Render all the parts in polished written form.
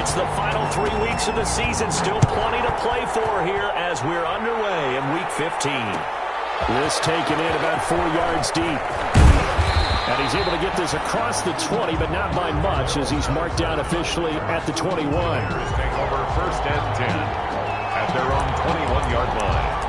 It's the final 3 weeks of the season. Still plenty to play for here as we're underway in Week 15. This taken in about 4 yards deep. And he's able to get this across the 20, but not by much as he's marked down officially at the 21. Take over 1st and 10 at their own 21-yard line.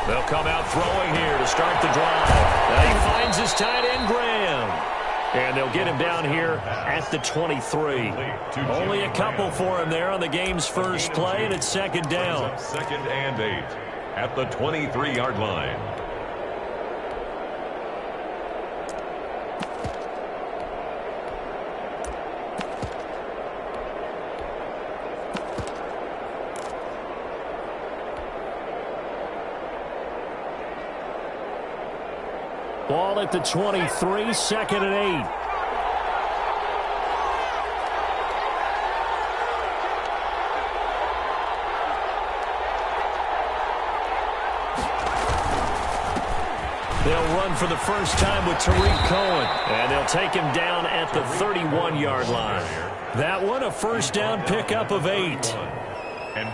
They'll come out throwing here to start the drive. And he finds his tight end, Graham. And they'll get him down here at the 23. Only a couple for him there on the game's first play, and it's 2nd down. 2nd and 8 at the 23-yard line. Ball at the 23, 2nd and 8. They'll run for the first time with Tariq Cohen, and they'll take him down at the 31-yard line. That one, a first down pickup of 8.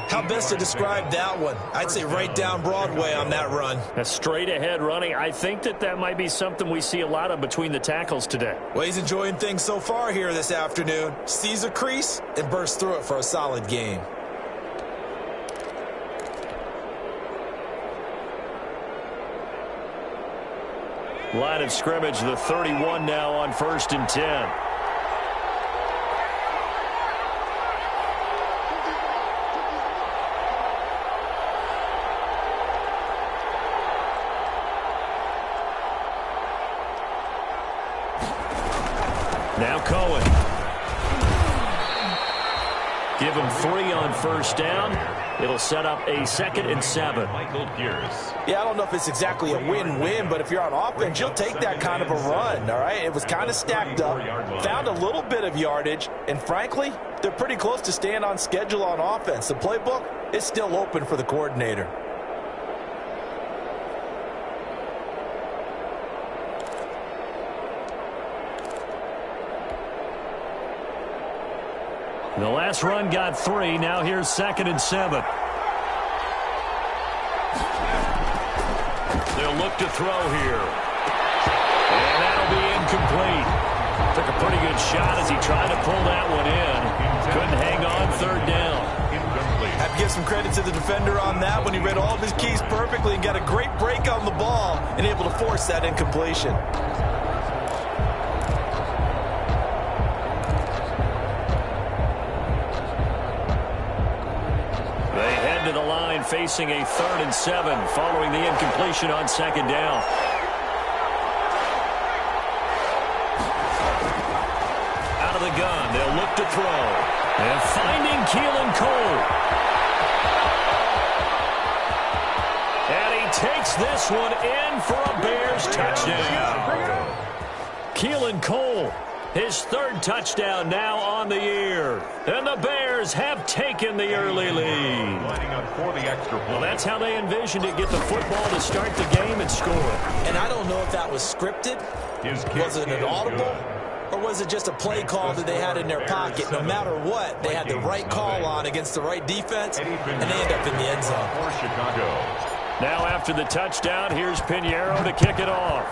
How best to describe that one? I'd say right down Broadway on that run. A straight-ahead running. I think that might be something we see a lot of between the tackles today. Well, he's enjoying things so far here this afternoon. Sees a crease and bursts through it for a solid gain. Line of scrimmage, the 31 now on 1st and 10. Now Cohen. Give him 3 on 1st down. It'll set up a 2nd and 7. Michael Pierce. Yeah, I don't know if it's exactly a win-win, but if you're on offense, you'll take that kind of a run, all right? It was kind of stacked up, found a little bit of yardage, and frankly, they're pretty close to staying on schedule on offense. The playbook is still open for the coordinator. The last run got 3. Now here's 2nd and 7. They'll look to throw here. And that'll be incomplete. Took a pretty good shot as he tried to pull that one in. Couldn't hang on 3rd down. Have to give some credit to the defender on that when he read all of his keys perfectly and got a great break on the ball and able to force that incompletion. To the line facing a 3rd and 7 following the incompletion on 2nd down. Out of the gun, they'll look to throw. And finding Keelan Cole. And he takes this one in for a Bears touchdown. Keelan Cole. His 3rd touchdown now on the year. And the Bears have taken the early lead. Well, that's how they envisioned it. Get the football to start the game and score. And I don't know if that was scripted. Was it an audible? Or was it just a play call that they had in their pocket? No matter what, they had the right call on against the right defense, and they end up in the end zone. Now after the touchdown, here's Pinheiro to kick it off.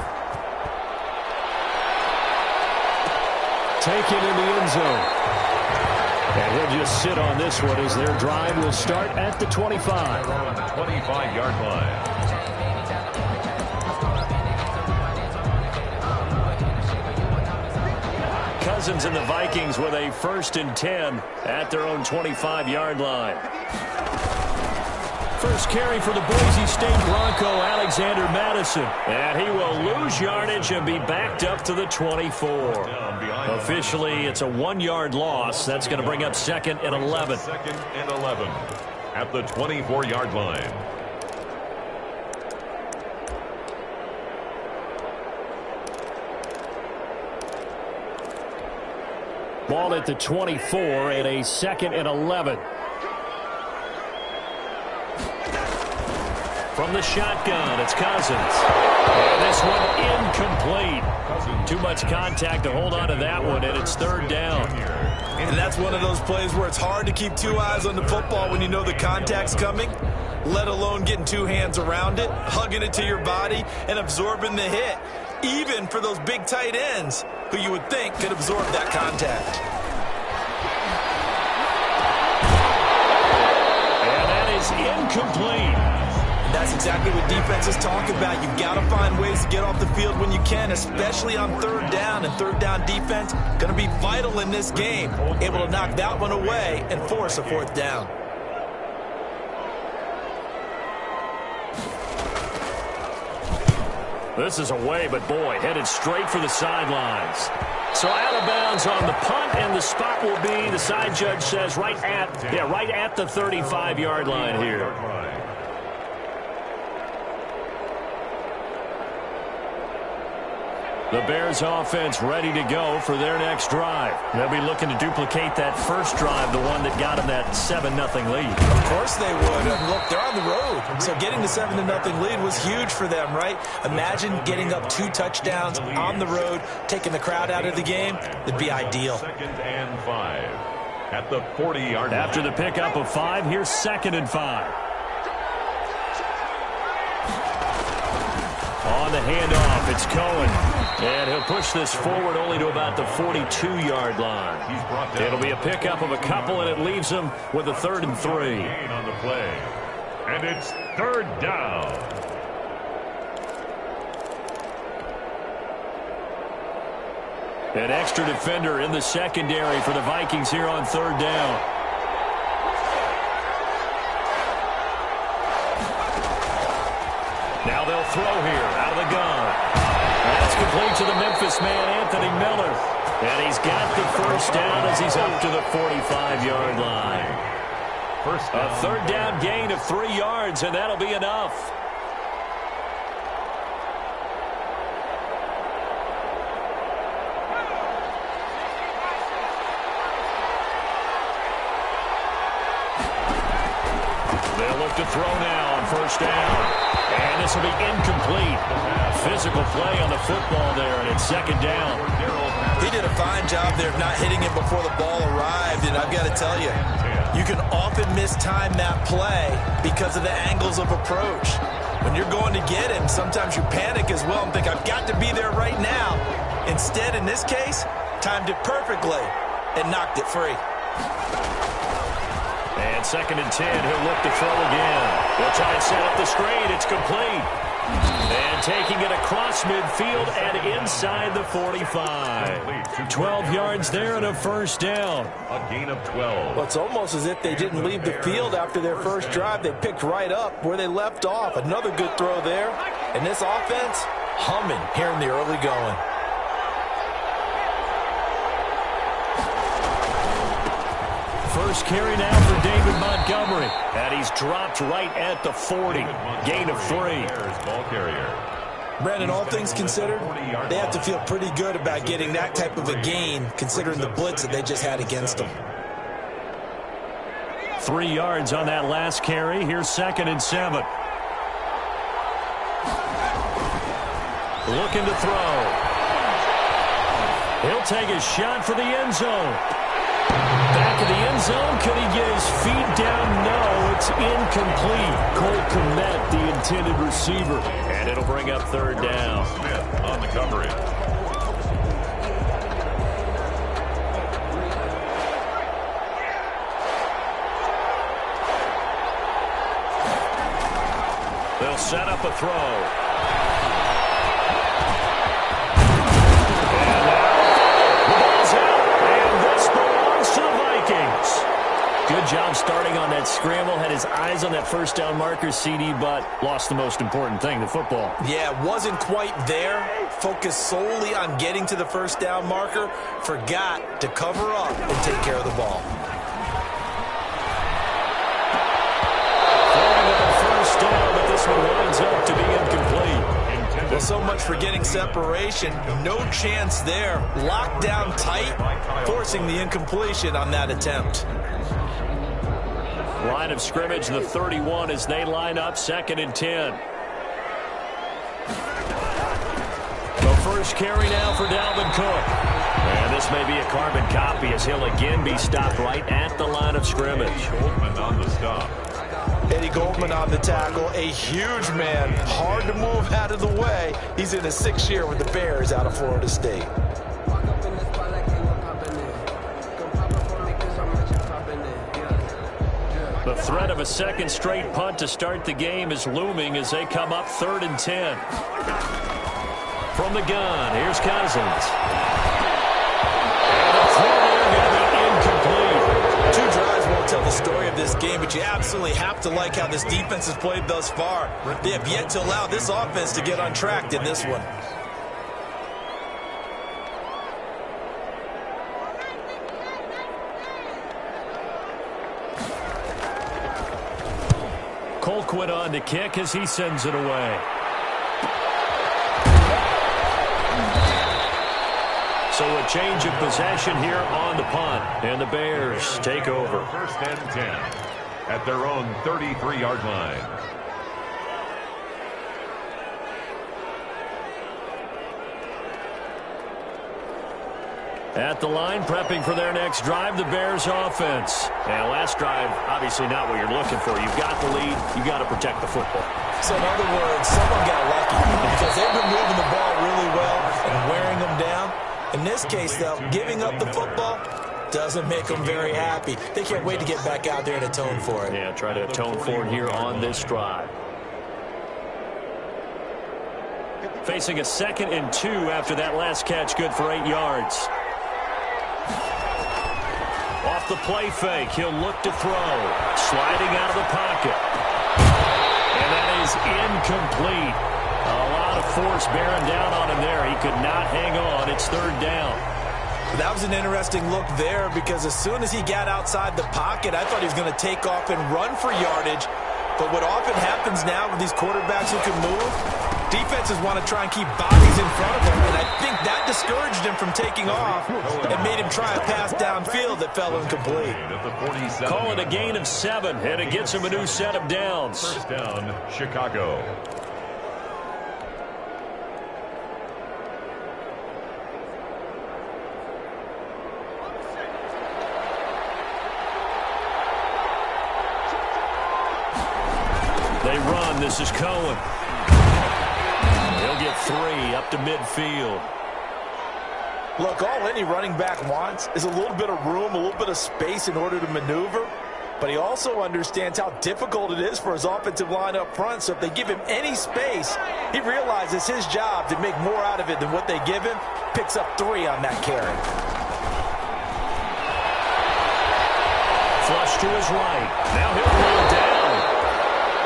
Taken in the end zone. And he'll just sit on this one as their drive will start at the 25. 25-yard line. Cousins and the Vikings with a 1st and 10 at their own 25-yard line. First carry for the Boise State Bronco, Alexander Madison. And he will lose yardage and be backed up to the 24. Officially, it's a 1-yard loss. That's going to bring up 2nd and 11. 2nd and 11 at the 24-yard line. Ball at the 24 and a 2nd and 11. From the shotgun, it's Cousins. And this one incomplete. Too much contact to hold on to that one, and it's 3rd down. And that's one of those plays where it's hard to keep 2 eyes on the football when you know the contact's coming, let alone getting 2 hands around it, hugging it to your body, and absorbing the hit, even for those big tight ends who you would think could absorb that contact. And that is incomplete. And that's exactly what defenses talk about. You've got to find ways to get off the field when you can, especially on 3rd down. And 3rd down defense going to be vital in this game. Able to knock that one away and force a 4th down. This is away, but boy, headed straight for the sidelines. So out of bounds on the punt, and the spot will be, the side judge says, right at the 35-yard line here. The Bears offense ready to go for their next drive. They'll be looking to duplicate that first drive, the one that got them that 7-0 lead. Of course they would. Look, they're on the road. So getting the 7-0 lead was huge for them, right? Imagine getting up 2 touchdowns on the road, taking the crowd out of the game. It'd be ideal. 2nd and 5 at the 40-yard line. After the pickup of 5, here's 2nd and 5. On the handoff, it's Cohen. And he'll push this forward only to about the 42-yard line. It'll be a pickup of a couple, and it leaves him with a 3rd and 3. On the play. And it's 3rd down. An extra defender in the secondary for the Vikings here on 3rd down. Now they'll throw here out of the gun. That's complete to the Memphis man, Anthony Miller. And he's got the 1st down as he's up to the 45-yard line. A 3rd down gain of 3 yards, and that'll be enough. They'll look to throw now on 1st down. And this will be incomplete. Physical play on the football there, and it's 2nd down. He did a fine job there of not hitting it before the ball arrived, and I've got to tell you, you can often mistime that play because of the angles of approach. When you're going to get him, sometimes you panic as well and think, I've got to be there right now. Instead, in this case, timed it perfectly and knocked it free. And 2nd and 10, he'll look to throw again. He'll try and set up the screen. It's complete. And taking it across midfield and inside the 45. 12 yards there and a 1st down. A gain of 12. Well, it's almost as if they didn't leave the field after their first drive. They picked right up where they left off. Another good throw there. And this offense, humming here in the early going. First carry now for David Montgomery. And he's dropped right at the 40. Gain of 3. Ball carrier. Brandon, all things considered, they have to feel pretty good about getting that type of a gain, considering the blitz that they just had against them. 3 yards on that last carry. Here's 2nd and 7. Looking to throw. He'll take a shot for the end zone. Back of the end zone. Could he get his feet down? No, it's incomplete. Cole Kmet, the intended receiver. And it'll bring up 3rd down. Smith on the coverage. They'll set up a throw. Good job starting on that scramble. Had his eyes on that 1st down marker, CD, but lost the most important thing, the football. Yeah, wasn't quite there. Focused solely on getting to the 1st down marker. Forgot to cover up and take care of the ball. Throwing on 1st down, but this one winds up to be incomplete. Well, so much much for getting separation. No chance there. Locked down tight, forcing the incompletion on that attempt. Line of scrimmage, the 31 as they line up, 2nd and 10. The first carry now for Dalvin Cook. And this may be a carbon copy as he'll again be stopped right at the line of scrimmage. Goldman on the stop. Eddie Goldman on the tackle, a huge man, hard to move out of the way. He's in his 6th year with the Bears out of Florida State. The threat of a second straight punt to start the game is looming as they come up 3rd and 10. From the gun, here's Cousins. And the throw there going to be incomplete. 2 drives won't tell the story of this game, but you absolutely have to like how this defense has played thus far. They have yet to allow this offense to get on track in this one. Colquitt on to kick as he sends it away. So a change of possession here on the punt, and the Bears take over. 1st and 10 at their own 33-yard line. At the line, prepping for their next drive, the Bears offense. And last drive, obviously not what you're looking for. You've got the lead. You've got to protect the football. So in other words, someone got lucky because they've been moving the ball really well and wearing them down. In this case, though, giving up the football doesn't make them very happy. They can't wait to get back out there and atone for it. Yeah, try to atone for it here on this drive. Facing a 2nd and 2 after that last catch, good for 8 yards. Off the play fake, he'll look to throw. Sliding out of the pocket. And that is incomplete. A lot of force bearing down on him there. He could not hang on. It's 3rd down. That was an interesting look there because as soon as he got outside the pocket, I thought he was going to take off and run for yardage. But what often happens now with these quarterbacks who can move, defenses want to try and keep bodies in front of them, and I think that discouraged him from taking off and made him try a pass downfield that fell incomplete. Call it a gain of 7, and it gets him a new set of downs. 1st down, Chicago. They run. This is Cohen. He'll get 3 up to midfield. Look, all any running back wants is a little bit of room, a little bit of space in order to maneuver. But he also understands how difficult it is for his offensive line up front. So if they give him any space, he realizes his job to make more out of it than what they give him. Picks up 3 on that carry. Flush to his right. Now he'll roll down.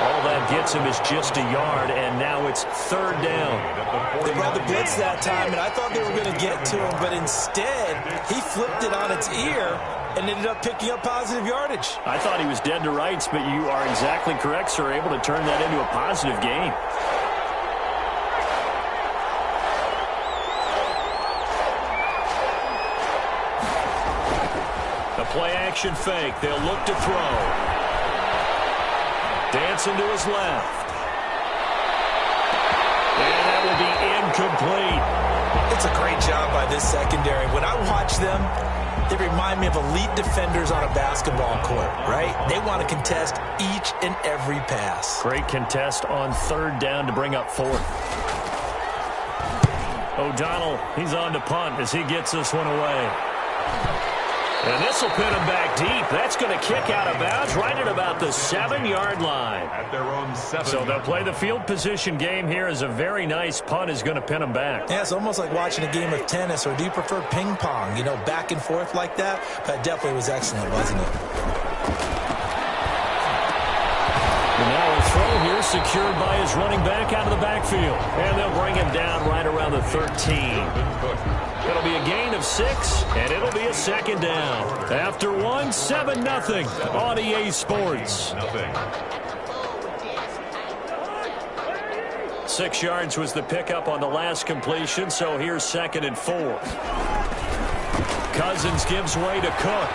All that gets him is just a yard, and now it's 3rd down. They brought the blitz that time, and I thought they were going to get to him, but instead, he flipped it on its ear and ended up picking up positive yardage. I thought he was dead to rights, but you are exactly correct, sir, able to turn that into a positive gain. The play-action fake. They'll look to throw. Dancing to his left. And that will be incomplete. It's a great job by this secondary. When I watch them, they remind me of elite defenders on a basketball court, right? They want to contest each and every pass. Great contest on 3rd down to bring up 4th. O'Donnell, he's on to punt as he gets this one away. And this will pin him back deep. That's going to kick out of bounds right at about the 7-yard line. At their own 7. So they'll play the field position game here as a very nice punt is going to pin him back. Yeah, it's almost like watching a game of tennis, or do you prefer ping pong, you know, back and forth like that? That definitely was excellent, wasn't it? And now a throw here secured by his running back out of the backfield. And they'll bring him down right around the 13. It'll be a gain of 6, and it'll be a 2nd down. After 1, 7-0 on EA Sports. 6 yards was the pickup on the last completion, so here's 2nd and 4. Cousins gives way to Cook.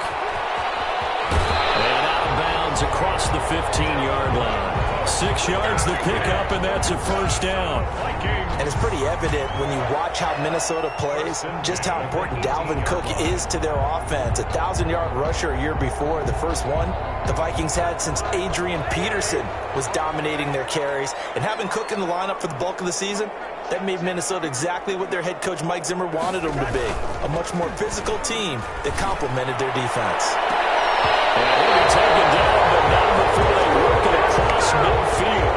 And out of bounds across the 15-yard line. 6 yards the pickup, and that's a first down. And it's pretty evident when you watch how Minnesota plays, just how important Dalvin Cook is to their offense. 1,000-yard rusher a year before, the first one the Vikings had since Adrian Peterson was dominating their carries. And having Cook in the lineup for the bulk of the season, that made Minnesota exactly what their head coach Mike Zimmer wanted them to be. A much more physical team that complemented their defense. And he'll be taken down, but not before they work it across midfield.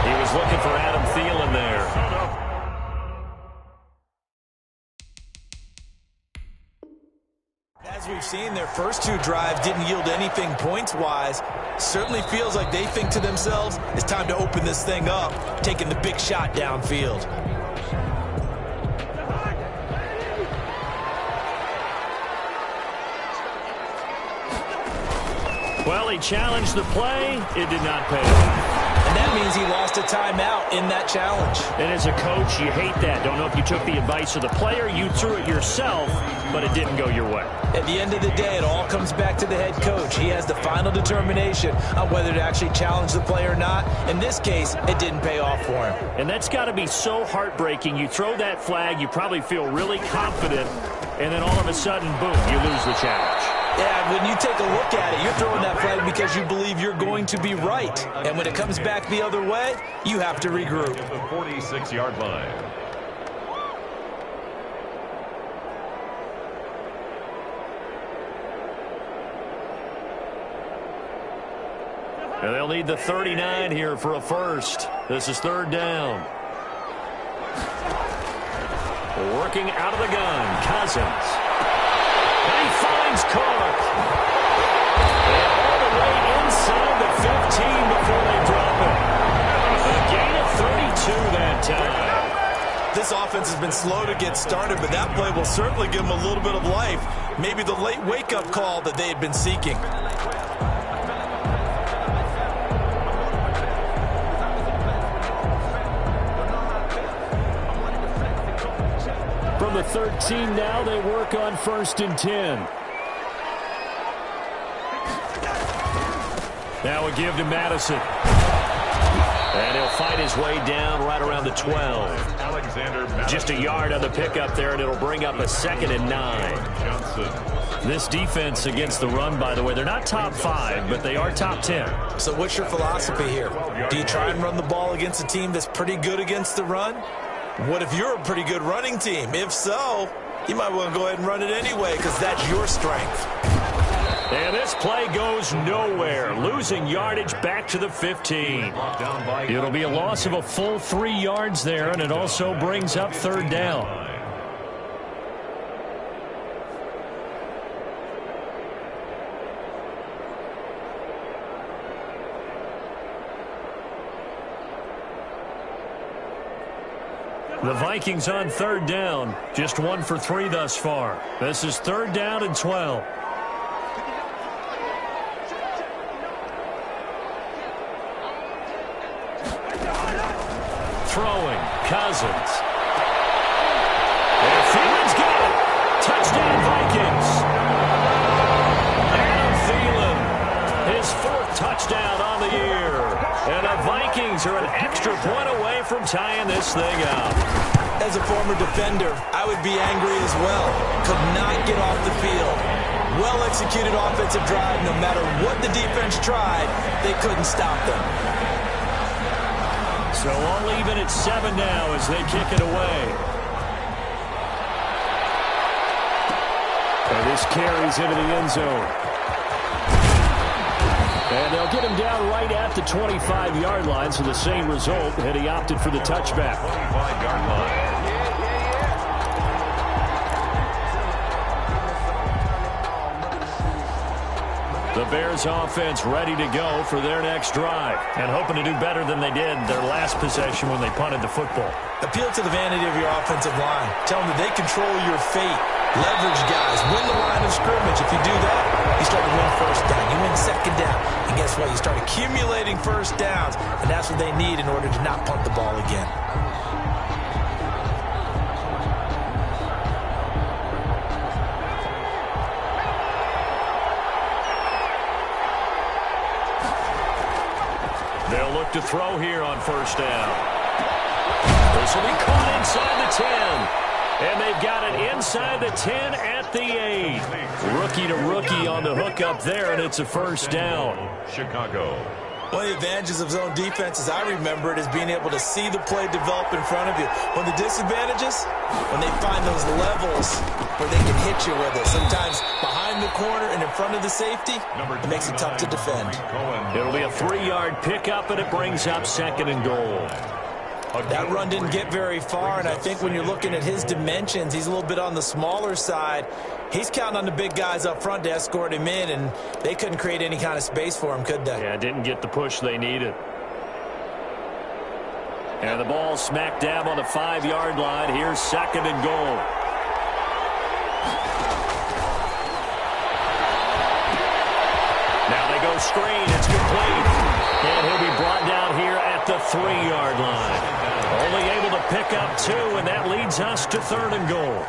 He was looking for Adam Thielen there. As we've seen, their first 2 drives didn't yield anything points-wise. Certainly feels like they think to themselves, it's time to open this thing up, taking the big shot downfield. Well, he challenged the play. It did not pay off. And that means he lost a timeout in that challenge. And as a coach, you hate that. Don't know if you took the advice of the player. You threw it yourself, but it didn't go your way. At the end of the day, it all comes back to the head coach. He has the final determination on whether to actually challenge the play or not. In this case, it didn't pay off for him. And that's got to be so heartbreaking. You throw that flag, you probably feel really confident, and then all of a sudden, boom, you lose the challenge. Yeah, when you take a look at it, you're throwing that flag because you believe you're going to be right. And when it comes back the other way, you have to regroup. At the 46-yard line. And they'll need the 39 here for a first. This is 3rd down. Working out of the gun, Cousins. And he finds Cook. And all the way inside the 15 before they drop it. A gain of 32 that time. This offense has been slow to get started, but that play will certainly give them a little bit of life. Maybe the late wake-up call that they had been seeking. From the 13 now, they work on 1st and 10. Now a give to Madison. And he'll fight his way down right around the 12. Just a yard on the pickup there, and it'll bring up a 2nd and 9. This defense against the run, by the way, they're not top 5, but they are top 10. So what's your philosophy here? Do you try and run the ball against a team that's pretty good against the run? What if you're a pretty good running team? If so, you might want to go ahead and run it anyway because that's your strength. And this play goes nowhere. Losing yardage back to the 15. It'll be a loss of a full 3 yards there, and it also brings up 3rd down. The Vikings on 3rd down. Just 1 for 3 thus far. This is 3rd down and 12. Throwing. Cousins. And Thielen's got it. Touchdown Vikings. Adam Thielen. His 4th touchdown on the year. And the Vikings are an extra point away from tying this thing up. As a former defender, I would be angry as well. Could not get off the field. Well-executed offensive drive. No matter what the defense tried, they couldn't stop them. So all even at 7 now as they kick it away. And this carries into the end zone. And they'll get him down right at the 25-yard line, so the same result, and he opted for the touchback. 25-yard line. The Bears offense ready to go for their next drive and hoping to do better than they did their last possession when they punted the football. Appeal to the vanity of your offensive line. Tell them that they control your fate. Leverage guys. Win the line of scrimmage. If you do that, you start to win first down. You win second down. And guess what? You start accumulating first downs. And that's what they need in order to not punt the ball again. They'll look to throw here on first down. This will be caught inside the 10. And they've got it inside the 10 at the 8. Rookie to rookie on the hook up there, and it's a first down. Chicago. One of the advantages of zone defense, as I remember it, is being able to see the play develop in front of you. One of the disadvantages, when they find those levels where they can hit you with it. Sometimes behind the corner and in front of the safety, it makes it tough to defend. It'll be a 3-yard pickup, and it brings up second and goal. That run didn't get very far, and I think when you're looking at his dimensions, he's a little bit on the smaller side. He's counting on the big guys up front to escort him in, and they couldn't create any kind of space for him, could they? Yeah, didn't get the push they needed. And the ball smack dab on the 5-yard line. Here's second and goal. Now they go screen. It's complete. And he'll be brought down here at the 3-yard line. Only able to pick up 2, and that leads us to third and goal.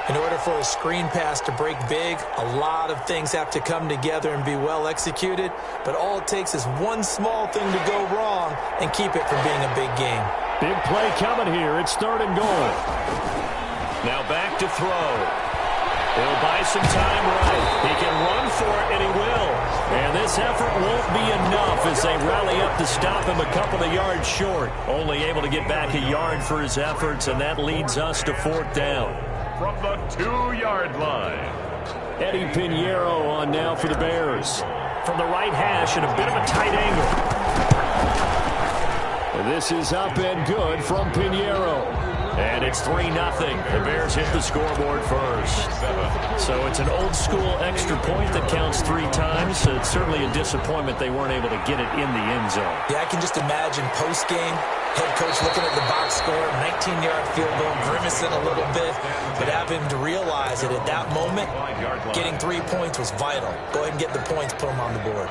In order for a screen pass to break big, a lot of things have to come together and be well executed. But all it takes is one small thing to go wrong and keep it from being a big game. Big play coming here. It's third and goal. Now back to throw. He'll buy some time right. He can run for it, and he will. And this effort won't be enough as they rally up to stop him a couple of yards short. Only able to get back a yard for his efforts, and that leads us to fourth down. From the 2-yard line. Eddie Pinheiro on now for the Bears. From the right hash and a bit of a tight angle. And this is up and good from Pinheiro. And it's 3-0. The Bears hit the scoreboard first. So it's an old-school extra point that counts 3 times. So it's certainly a disappointment they weren't able to get it in the end zone. Yeah, I can just imagine post-game, head coach looking at the box score, 19-yard field goal, grimacing a little bit, but having to realize that at that moment, getting 3 points was vital. Go ahead and get the points, put them on the board.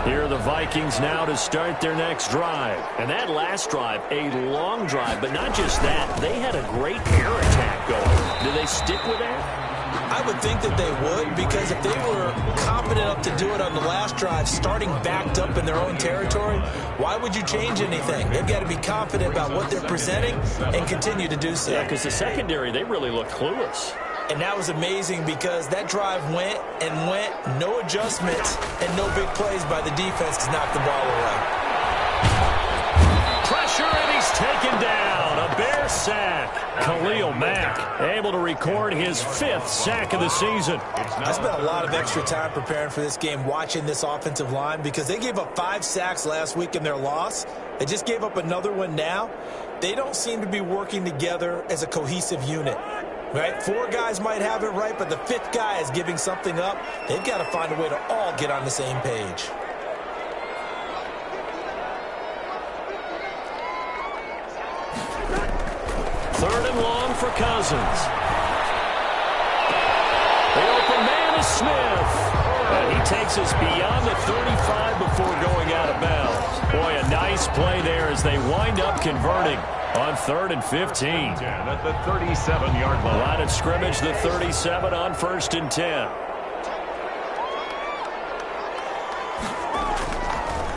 Here are the Vikings now to start their next drive. And that last drive, a long drive, but not just that. They had a great air attack going. Do they stick with that? I would think that they would, because if they were competent enough to do it on the last drive, starting backed up in their own territory, why would you change anything? They've got to be confident about what they're presenting and continue to do so. Yeah, because the secondary, they really look clueless. And that was amazing because that drive went and went, no adjustments, and no big plays by the defense to knock the ball away. Pressure, and he's taken down. A Bear sack. Khalil Mack able to record his 5th sack of the season. I spent a lot of extra time preparing for this game, watching this offensive line, because they gave up 5 sacks last week in their loss. They just gave up another one now. They don't seem to be working together as a cohesive unit. Right? 4 guys might have it right, but the 5th guy is giving something up. They've got to find a way to all get on the same page. Third and long for Cousins. The open man is Smith. And he takes us beyond the 35 before going out of bounds. Boy, a nice play there as they wind up converting on 3rd and 15. At the 37-yard line. Line of scrimmage, the 37 on 1st and 10.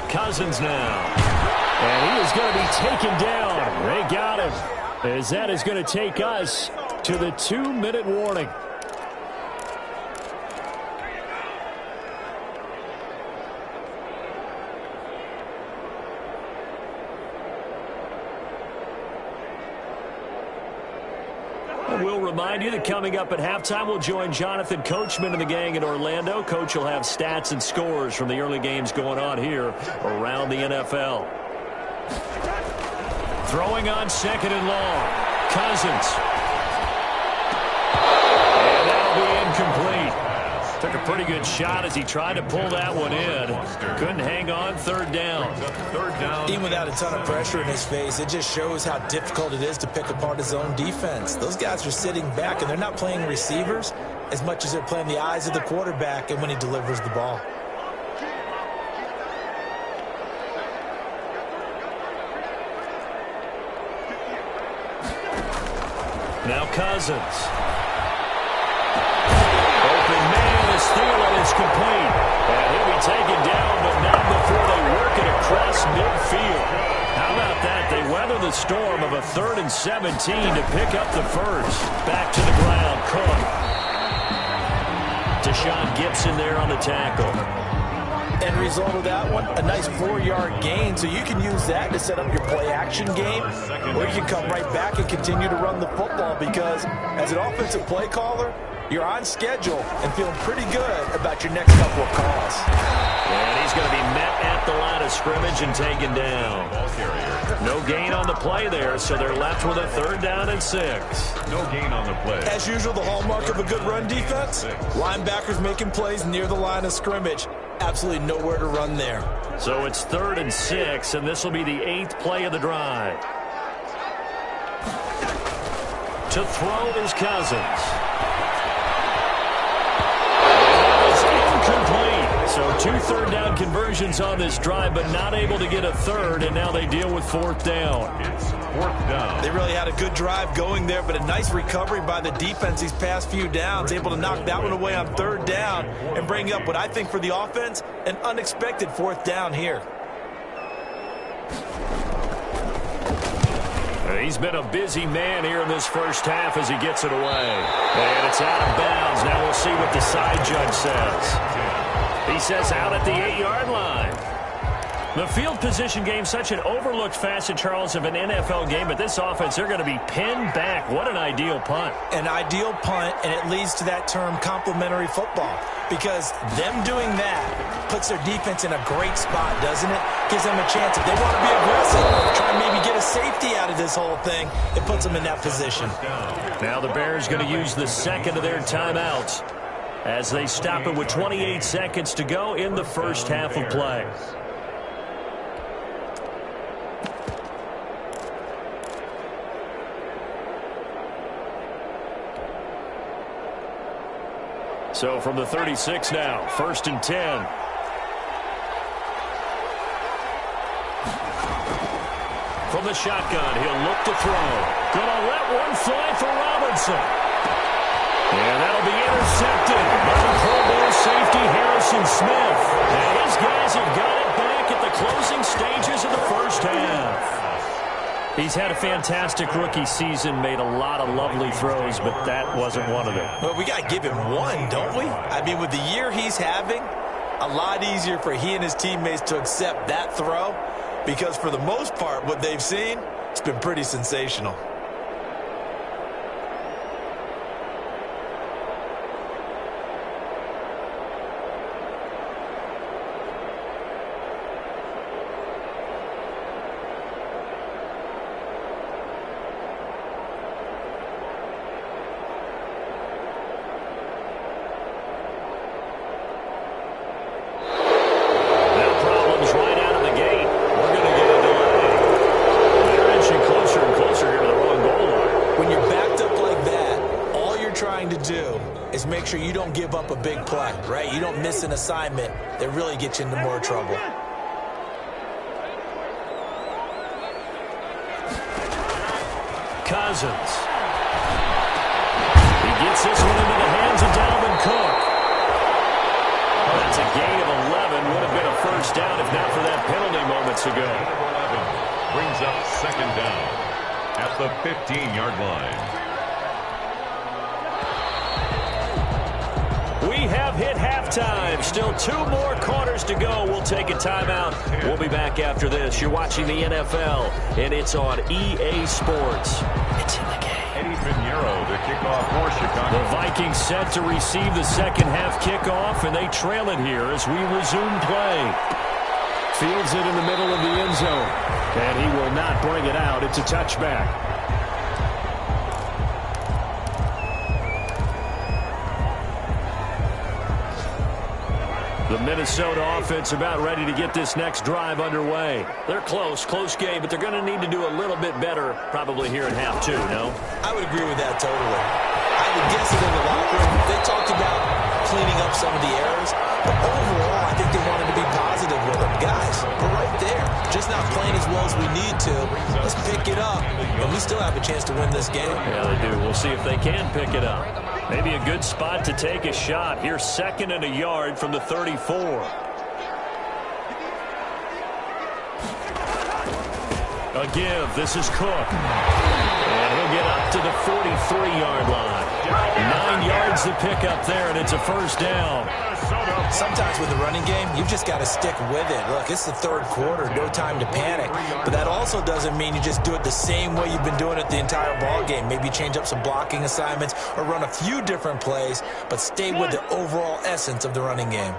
Cousins now. And he is going to be taken down. They got him. As that is going to take us to the 2-minute warning. We'll remind you that coming up at halftime, we'll join Jonathan Coachman and the gang in Orlando. Coach will have stats and scores from the early games going on here around the NFL. Throwing on second and long. Cousins. And that'll be incomplete. Took a pretty good shot as he tried to pull that one in. Couldn't hang on. Third down. Even without a ton of pressure in his face, it just shows how difficult it is to pick apart his own defense. Those guys are sitting back, and they're not playing receivers as much as they're playing the eyes of the quarterback and when he delivers the ball. Now Cousins. Open man, the steal, and it's complete. And he'll be taken down, but not before they work it across midfield. How about that? They weather the storm of a 3rd and 17 to pick up the first. Back to the ground, Cook. Deshaun Gibson there on the tackle. End result of that one, a nice 4-yard gain, so you can use that to set up your play-action game, or you can come right back and continue to run the football because as an offensive play caller, you're on schedule and feeling pretty good about your next couple of calls. And he's going to be met at the line of scrimmage and taken down. No gain on the play there, so they're left with a 3rd down and 6. No gain on the play. As usual, the hallmark of a good run defense, linebackers making plays near the line of scrimmage. Absolutely nowhere to run there. So it's 3rd and 6, and this will be the 8th play of the drive. To throw is Cousins. Incomplete. So 2 third-down conversions on this drive, but not able to get a third, and now they deal with 4th down. It's 4th down. They really had a good drive going there, but a nice recovery by the defense these past few downs, able to knock that one away on 3rd down and bring up what I think for the offense, an unexpected 4th down here. He's been a busy man here in this first half as he gets it away. And it's out of bounds. Now we'll see what the side judge says. He says out at the 8-yard line. The field position game, such an overlooked facet, Charles, of an NFL game, but this offense, they're going to be pinned back. What an ideal punt. An ideal punt, and it leads to that term complementary football, because them doing that puts their defense in a great spot, doesn't it? Gives them a chance. If they want to be aggressive, try and maybe get a safety out of this whole thing, it puts them in that position. Now the Bears going to use the second of their timeouts as they stop it with 28 seconds to go in the first half of play. So from the 36 now, 1st and 10. From the shotgun, he'll look to throw. Gonna let one fly for Robinson. And that'll be intercepted by Pro Bowl safety Harrison Smith. And his guys have got it back at the closing stages of the first half. He's had a fantastic rookie season, made a lot of lovely throws, but that wasn't one of them. Well, we got to give him one, don't we? I mean, with the year he's having, a lot easier for he and his teammates to accept that throw because for the most part, what they've seen, it's been pretty sensational. Make sure you don't give up a big play, right? You don't miss an assignment that really gets you into more trouble. Cousins. He gets this one into the hands of Dalvin Cook. That's a gain of 11. Would have been a first down if not for that penalty moments ago. 11 brings up 2nd down at the 15-yard line. We have hit halftime. Still 2 more quarters to go. We'll take a timeout. We'll be back after this. You're watching the NFL, and it's on EA Sports. It's in the game. Eddie Pinheiro, the kickoff for Chicago. The Vikings set to receive the second half kickoff, and they trail it here as we resume play. Fields it in the middle of the end zone. And he will not bring it out. It's a touchback. The Minnesota offense about ready to get this next drive underway. They're close game, but they're going to need to do a little bit better probably here in half two, no? I would agree with that totally. I would guess it in the locker room. They talked about cleaning up some of the errors, but overall, I think they wanted to be positive with them. Guys, we're right there. Just not playing as well as we need to. Let's pick it up, and we still have a chance to win this game. Yeah, they do. We'll see if they can pick it up. Maybe a good spot to take a shot. Here's 2nd and a yard from the 34. A give. This is Cook. And he'll get up to the 43-yard line. 9 yards to pick up there, and it's a first down. Sometimes with the running game, you've just got to stick with it. Look, it's the third quarter, no time to panic. But that also doesn't mean you just do it the same way you've been doing it the entire ball game. Maybe change up some blocking assignments or run a few different plays, but stay with the overall essence of the running game.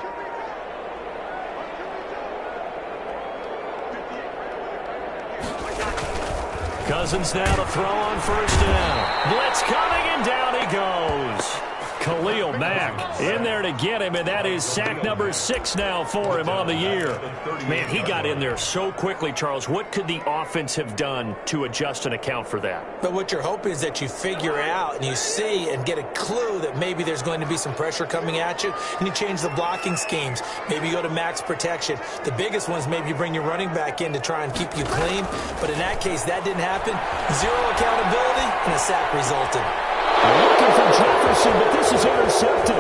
Cousins now to throw on first down. Blitz coming, and down he goes. Khalil Mack in there to get him, and that is sack number 6 now for him on the year. Man, he got in there so quickly, Charles. What could the offense have done to adjust and account for that? But what you're hoping is that you figure out and you see and get a clue that maybe there's going to be some pressure coming at you, and you change the blocking schemes. Maybe you go to max protection. The biggest ones, maybe you bring your running back in to try and keep you clean. But in that case, that didn't happen. Zero accountability, and a sack resulted. Looking for Jefferson, but this is intercepted.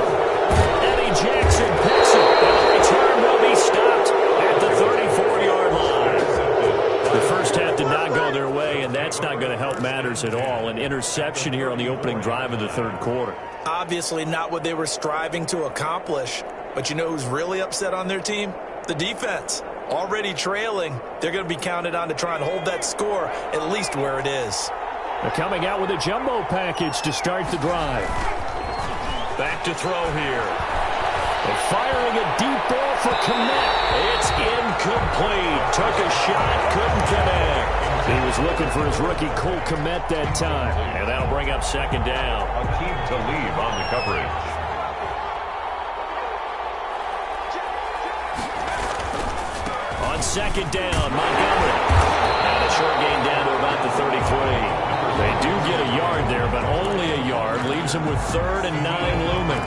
Eddie Jackson picks it, and the return will be stopped at the 34-yard line. The first half did not go their way, and that's not going to help matters at all. An interception here on the opening drive of the third quarter. Obviously not what they were striving to accomplish. But you know who's really upset on their team? The defense. Already trailing, they're going to be counted on to try and hold that score at least where it is. They're coming out with a jumbo package to start the drive. Back to throw here. They're firing a deep ball for Kmet. It's incomplete. Took a shot, couldn't connect. He was looking for his rookie Cole Kmet that time. And that'll bring up 2nd down. Akeem Talib on the coverage. On 2nd down, Montgomery. And a short gain down to about the 33. They do get a yard there, but only a yard. Leaves them with 3rd and 9 looming.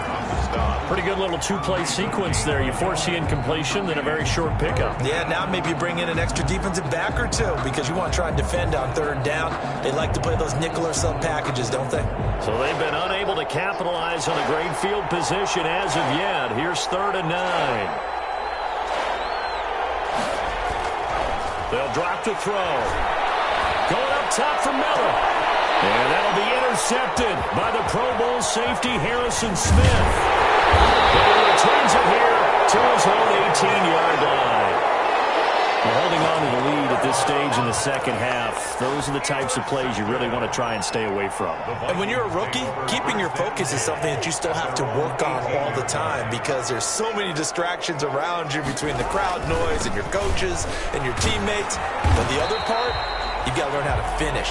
Pretty good little two-play sequence there. You force the incompletion, then a very short pickup. Yeah, now maybe you bring in an extra defensive back or two because you want to try and defend on 3rd down. They like to play those nickel or sub packages, don't they? So they've been unable to capitalize on a great field position as of yet. Here's 3rd and 9. They'll drop to throw. Going up top for Miller. And that'll be intercepted by the Pro Bowl safety Harrison Smith. And he returns it here to his own 18-yard line. Well, holding on to the lead at this stage in the second half, those are the types of plays you really want to try and stay away from. And when you're a rookie, keeping your focus is something that you still have to work on all the time because there's so many distractions around you between the crowd noise and your coaches and your teammates. But the other part, you've got to learn how to finish.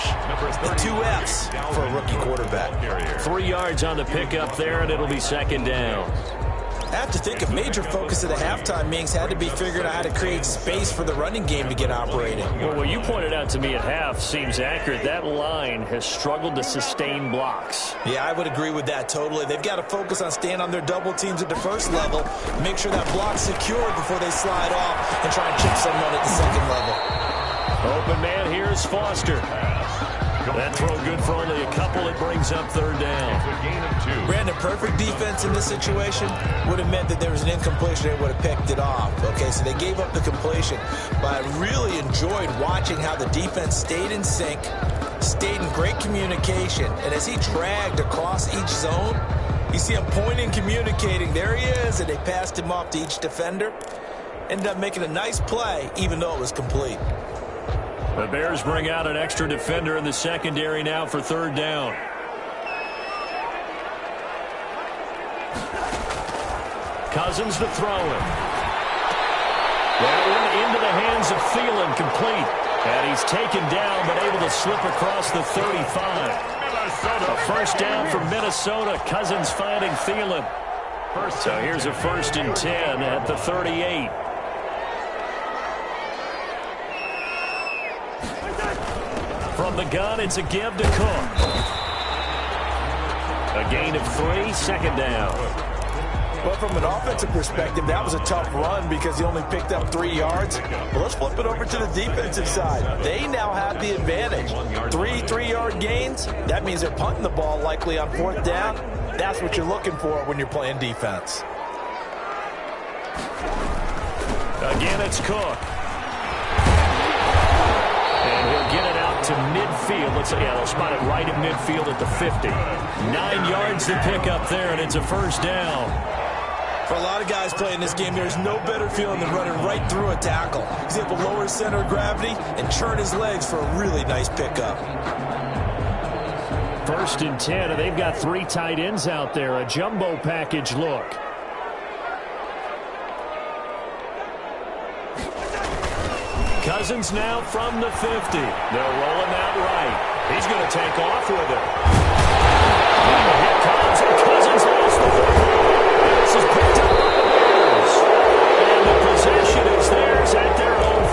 The 2 F's for a rookie quarterback. 3 yards on the pickup there, and it'll be 2nd down. I have to think a major focus of the halftime meetings had to be figuring out how to create space for the running game to get operating. Well, what you pointed out to me at half seems accurate. That line has struggled to sustain blocks. Yeah, I would agree with that totally. They've got to focus on staying on their double teams at the first level, make sure that block's secure before they slide off and try and chip someone at the second level. Open man here is Foster. That throw good for only a couple. It brings up 3rd down. Brandon, perfect defense in this situation would have meant that there was an incompletion. They would have picked it off. Okay, so they gave up the completion. But I really enjoyed watching how the defense stayed in sync, stayed in great communication. And as he dragged across each zone, you see him pointing, communicating. There he is, and they passed him off to each defender. Ended up making a nice play, even though it was complete. The Bears bring out an extra defender in the secondary now for 3rd down. Cousins to throw it. That one into the hands of Thielen, complete. And he's taken down, but able to slip across the 35. A first down for Minnesota. Cousins finding Thielen. So here's a 1st and 10 at the 38. From the gun, it's a give to Cook. A gain of 3, 2nd down. Well, from an offensive perspective, that was a tough run because he only picked up 3 yards. Well, let's flip it over to the defensive side. They now have the advantage. 3 3-yard gains. That means they're punting the ball likely on 4th down. That's what you're looking for when you're playing defense. Again, it's Cook. And he'll get it out to midfield. Let's say, yeah, they'll spot it right at midfield at the 50. 9 yards to pick up there, and it's a 1st down. For a lot of guys playing this game, there's no better feeling than running right through a tackle. He's able to lower his center of gravity and churn his legs for a really nice pickup. 1st and 10, and they've got 3 tight ends out there. A jumbo package look. Cousins now from the 50. They'll roll him out right. He's going to take off with it. And here comes, and Cousins lost the football. This is picked up by the Bears. And the possession is theirs at their own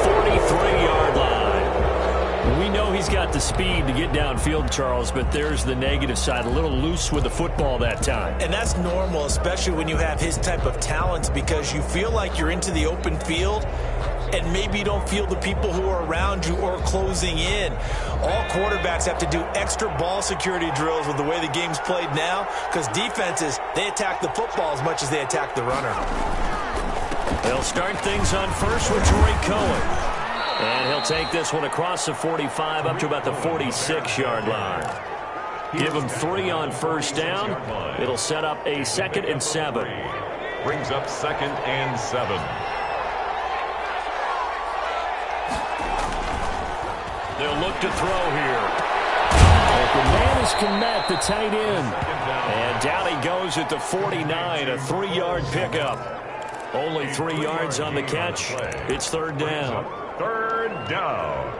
43-yard line. We know he's got the speed to get downfield, Charles, but there's the negative side. A little loose with the football that time. And that's normal, especially when you have his type of talents, because you feel like you're into the open field and maybe you don't feel the people who are around you or closing in. All quarterbacks have to do extra ball security drills with the way the game's played now, because defenses, they attack the football as much as they attack the runner. They'll start things on first with Troy Cohen. And he'll take this one across the 45 up to about the 46-yard line. Give him 3 on 1st down. It'll set up a 2nd and 7. Brings up 2nd and 7. They'll look to throw here. McManus can met the tight end. And down he goes at the 49, a 3-yard pickup. Only 3 yards on the catch. It's 3rd down. 3rd down.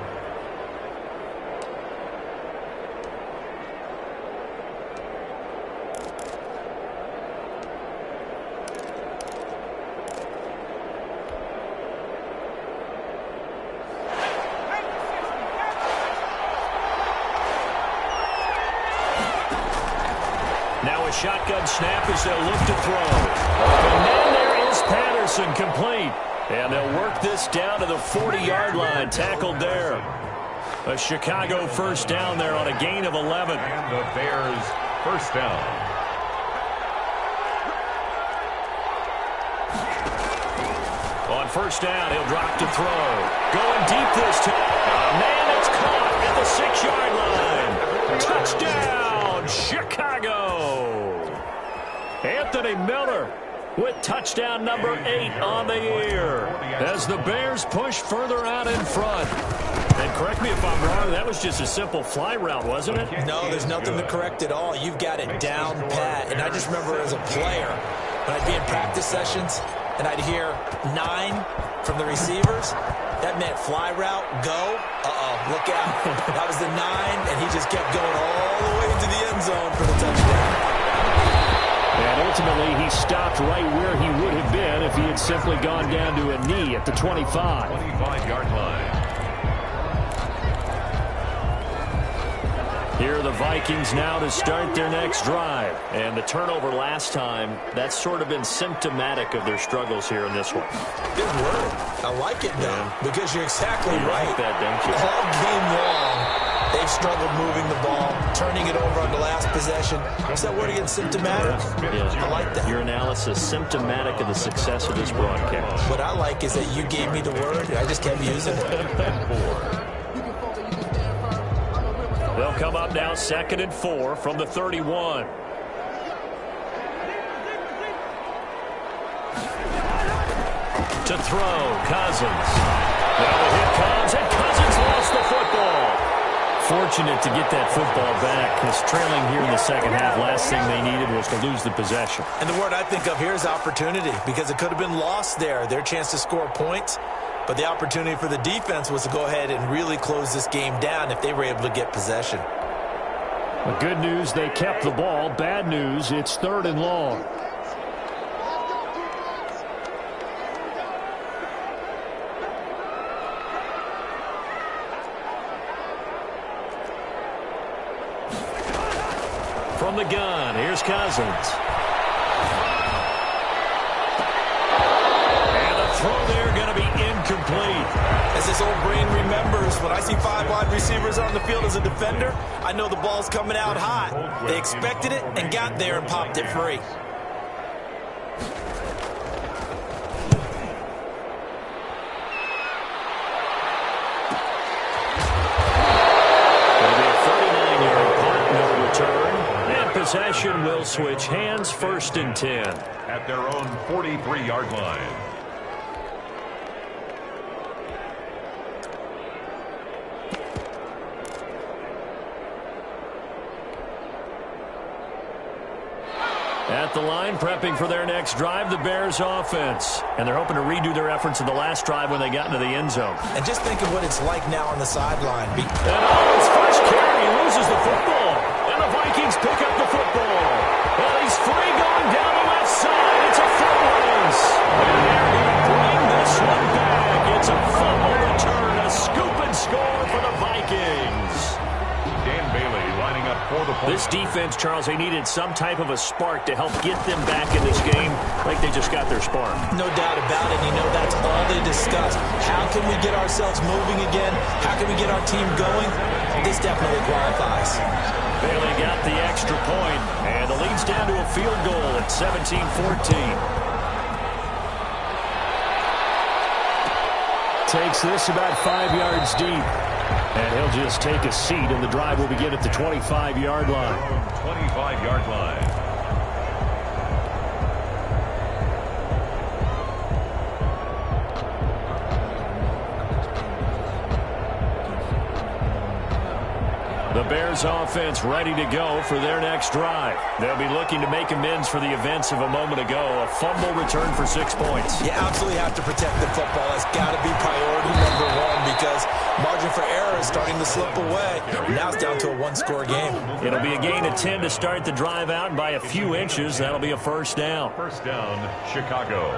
Now a shotgun snap as they'll look to throw. And then there is Patterson, complete. And they'll work this down to the 40-yard line, tackled there. A Chicago 1st down there on a gain of 11. And the Bears 1st down. On 1st down, he'll drop to throw. Going deep this time. Man, it's caught at the 6-yard line. Touchdown, Chicago. Anthony Miller with touchdown number 8 on the year as the Bears push further out in front. And correct me if I'm wrong, that was just a simple fly route, wasn't it? No, there's nothing to correct at all. You've got it down pat. And I just remember as a player, when I'd be in practice sessions and I'd hear 9 from the receivers, that meant fly route, go. Look out. That was the 9, and he just kept going all the way to the end zone for the touchdown. And ultimately, he stopped right where he would have been if he had simply gone down to a knee at the 25. 25-yard line. Here are the Vikings now to start their next drive. And the turnover last time, that's sort of been symptomatic of their struggles here in this one. Good word. I like it, though, because you're exactly right. Like that, don't you? All game long, they've struggled moving the ball, turning it over on the last possession. What's that word again, symptomatic? Yeah. I like that. Your analysis, symptomatic of the success of this broadcast. What I like is that you gave me the word, and I just kept using it. They'll come up now 2nd and 4 from the 31. To throw, Cousins. Now the hit comes, and Cousins lost the football. fortunate to get that football back, because trailing here in the second half, last thing they needed was to lose the possession. And the word I think of here is opportunity, because it could have been lost there, their chance to score points. But the opportunity for the defense was to go ahead and really close this game down if they were able to get possession. The good news, they kept the ball. Bad news, it's 3rd and long. From the gun, here's Cousins. And the throw there going to be incomplete. As this old brain remembers, when I see 5 wide receivers on the field as a defender, I know the ball's coming out hot. They expected it and got there and popped it free. Possession will switch hands, 1st and 10. At their own 43-yard line. At the line, prepping for their next drive, the Bears offense. And they're hoping to redo their efforts in the last drive when they got into the end zone. And just think of what it's like now on the sideline. And on his first carry, he loses the football. And the Vikings pick up the football. Well, he's free going down the left side. It's a foot race. And they're going to bring this one back. It's a fumble return, a scoop and score for the Vikings. Dan Bailey lining up for the point. This defense, Charles, they needed some type of a spark to help get them back in this game. Like they just got their spark. No doubt about it. You know, that's all they discussed. How can we get ourselves moving again? How can we get our team going? This definitely qualifies. Bailey got the extra point, and the lead's down to a field goal at 17-14. Takes this about 5 yards deep. And he'll just take a seat, and the drive will begin at the 25-yard line. 25-yard line. The Bears offense ready to go for their next drive. They'll be looking to make amends for the events of a moment ago. A fumble return for 6 points. You absolutely have to protect the football. That's got to be priority #1 because margin for error is starting to slip away. Now it's down to a 1-score game. It'll be a gain of 10 to start the drive out by a few inches. That'll be a 1st down. 1st down, Chicago.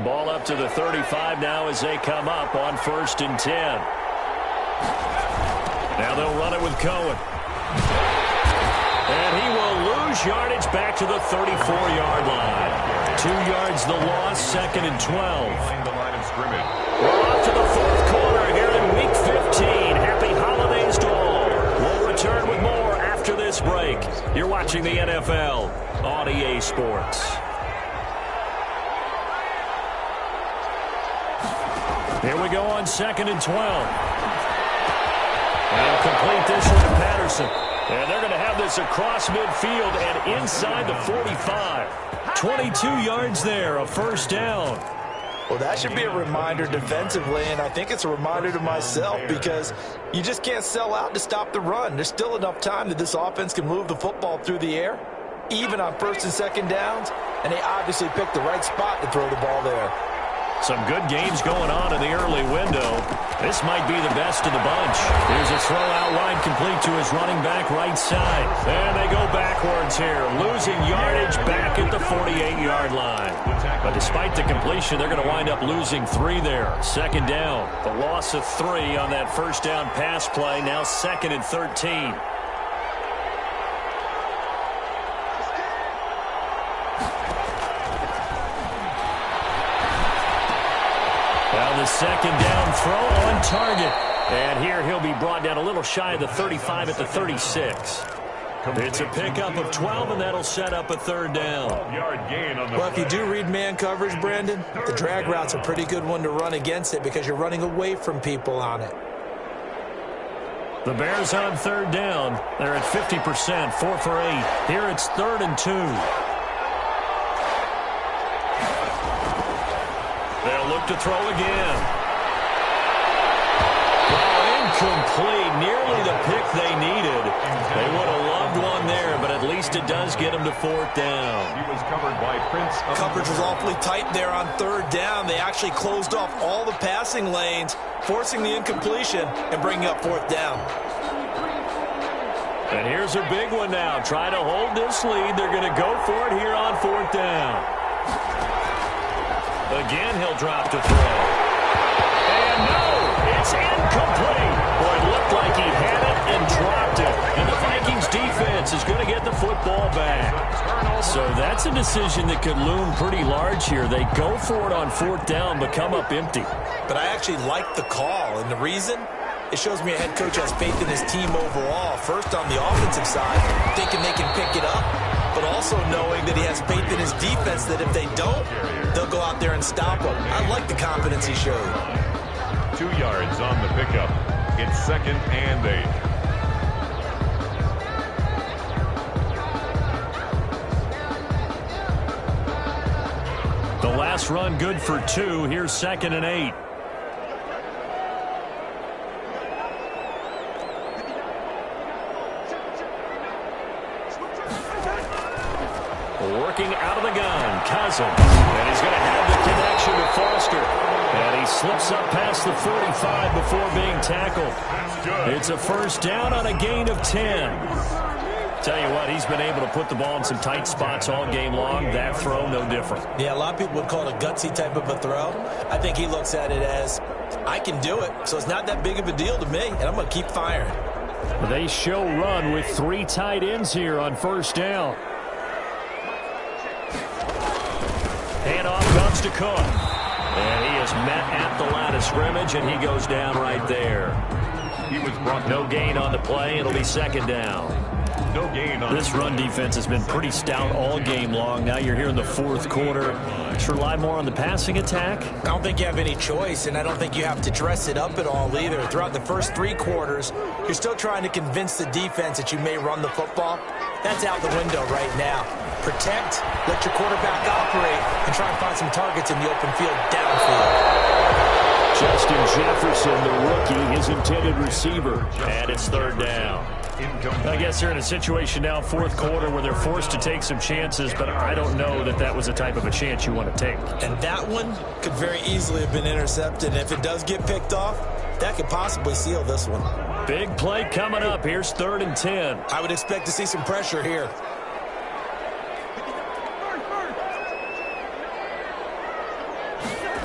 Ball up to the 35 now as they come up on 1st and 10. Now they'll run it with Cohen. And he will lose yardage back to the 34-yard line. 2 yards the loss, 2nd and 12. Behind the line of scrimmage. We're off to the 4th quarter here in Week 15. Happy holidays to all. We'll return with more after this break. You're watching the NFL on EA Sports. Here we go on 2nd and 12. And complete this one to Patterson. And they're going to have this across midfield and inside the 45. 22 yards there, a 1st down. Well, that should be a reminder defensively, and I think it's a reminder to myself because you just can't sell out to stop the run. There's still enough time that this offense can move the football through the air, even on 1st and 2nd downs, and they obviously picked the right spot to throw the ball there. Some good games going on in the early window. This might be the best of the bunch. Here's a throw out wide complete to his running back right side. And they go backwards here, losing yardage back at the 48-yard line. But despite the completion, they're going to wind up losing 3 there. 2nd down. The loss of 3 on that 1st down pass play. Now 2nd and 13. The 2nd down throw on target. And here he'll be brought down a little shy of the 35 at the 36. It's a pickup of 12, and that'll set up a 3rd down. Well, if you do read man coverage, Brandon, the drag route's a pretty good one to run against it because you're running away from people on it. The Bears on 3rd down. They're at 50%, 4 for 8. Here it's 3rd and 2. They'll look to throw again. Well, incomplete. Nearly the pick they needed. They would have loved one there, but at least it does get them to fourth down. He was covered by Prince. Coverage was awfully tight there on third down. They actually closed off all the passing lanes, forcing the incompletion and bringing up fourth down. And here's a big one now. Trying to hold this lead. They're going to go for it here on fourth down. Again, he'll drop to throw. And no, it's incomplete. Boy, it looked like he had it and dropped it. And the Vikings defense is going to get the football back. So that's a decision that could loom pretty large here. They go for it on fourth down, but come up empty. But I actually like the call, and the reason? It shows me a head coach has faith in his team overall. First on the offensive side, thinking they can pick it up, but also knowing that he has faith in his defense that if they don't, they'll go out there and stop them. I like the confidence he showed. 2 yards on the pickup. It's 2nd and 8. The last run good for 2. Here's 2nd and 8. Working out of the gun, Cousins. And he's going to have the connection to Foster. And he slips up past the 45 before being tackled. It's a first down on a gain of 10. Tell you what, he's been able to put the ball in some tight spots all game long. That throw, no different. Yeah, a lot of people would call it a gutsy type of a throw. I think he looks at it as, I can do it, so it's not that big of a deal to me, and I'm going to keep firing. They show run with 3 tight ends here on first down. Handoff comes to Cook. And he is met at the line of scrimmage, and he goes down right there. He was brought no gain on the play. It'll be 2nd down. No gain on this run defense has been pretty stout all game long. Now you're here in the fourth quarter. Should rely more on the passing attack? I don't think you have any choice, and I don't think you have to dress it up at all either. Throughout the first 3 quarters, you're still trying to convince the defense that you may run the football. That's out the window right now. Protect, let your quarterback operate, and try and find some targets in the open field downfield. Justin Jefferson, the rookie, his intended receiver. And it's 3rd down. I guess they're in a situation now, fourth quarter, where they're forced to take some chances, but I don't know that that was the type of a chance you want to take. And that one could very easily have been intercepted. And if it does get picked off, that could possibly seal this one. Big play coming up. Here's 3rd and 10. I would expect to see some pressure here.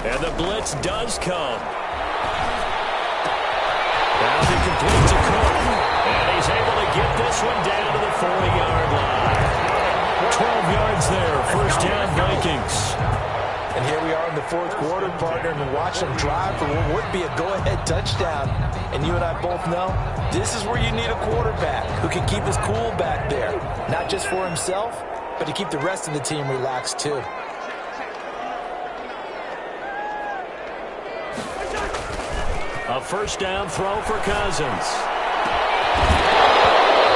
And the blitz does come. Bounce incomplete to Cook. And he's able to get this one down to the 40-yard line. 12 yards there. First down, Vikings. And here we are in the fourth quarter, partner, and watch them drive for what would be a go-ahead touchdown. And you and I both know this is where you need a quarterback who can keep his cool back there. Not just for himself, but to keep the rest of the team relaxed too. A first down throw for Cousins.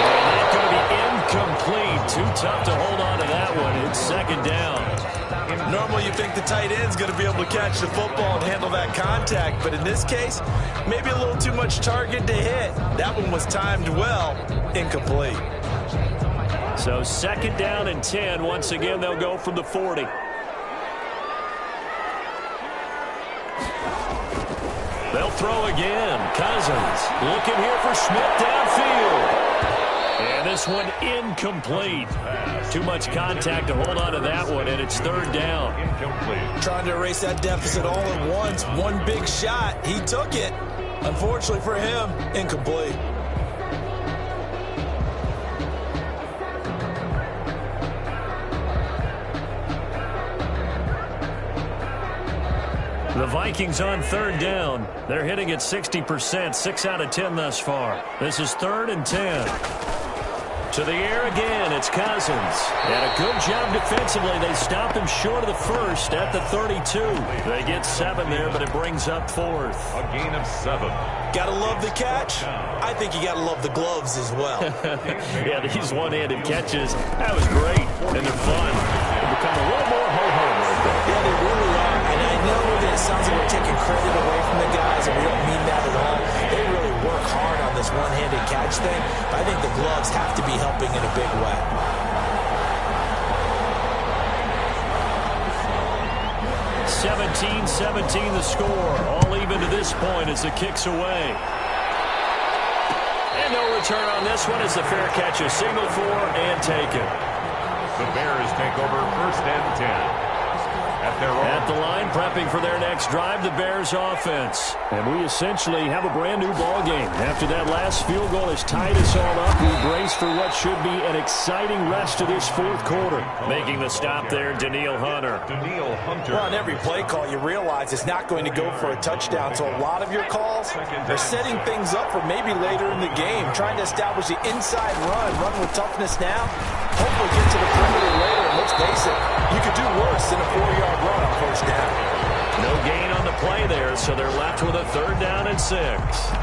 And that's going to be incomplete. Too tough to hold on to that one. It's 2nd down. Normally you think the tight end's going to be able to catch the football and handle that contact, but in this case, maybe a little too much target to hit. That one was timed well. Incomplete. So 2nd down and 10. Once again, they'll go from the 40. They'll throw again. Cousins looking here for Schmidt downfield. And this one incomplete. Too much contact to hold on to that one, and it's 3rd down. Incomplete. Trying to erase that deficit all at once. One big shot. He took it. Unfortunately for him, incomplete. The Vikings on 3rd down. They're hitting at 60%, 6 out of 10 thus far. This is 3rd and 10. To the air again, it's Cousins. And a good job defensively. They stop him short of the first at the 32. They get 7 there, but it brings up 4th. A gain of 7. Gotta love the catch. I think you gotta love the gloves as well. Yeah, these one-handed catches, that was great. And they're fun. They become a little more ho-hum right there. Yeah, they really are. And I know that it sounds like we're taking credit away from the guys, and we don't mean that at all. They really work hard catch thing. But I think the gloves have to be helping in a big way. 17-17 the score. All even to this point as the kick's away. And no return on this one as the fair catch is signaled for and taken. The Bears take over 1st and 10. At the line, prepping for their next drive, the Bears offense. And we essentially have a brand new ball game. After that last field goal has tied us all up, we brace for what should be an exciting rest of this 4th quarter. Making the stop there, Danielle Hunter. Well, on every play call, you realize it's not going to go for a touchdown. So a lot of your calls are setting things up for maybe later in the game, trying to establish the inside run with toughness now. Hopefully get to the perimeter later. And let's face it, you could do worse than a 4-yard run on 1st down. No gain on the play there, so they're left with a 3rd down and 6.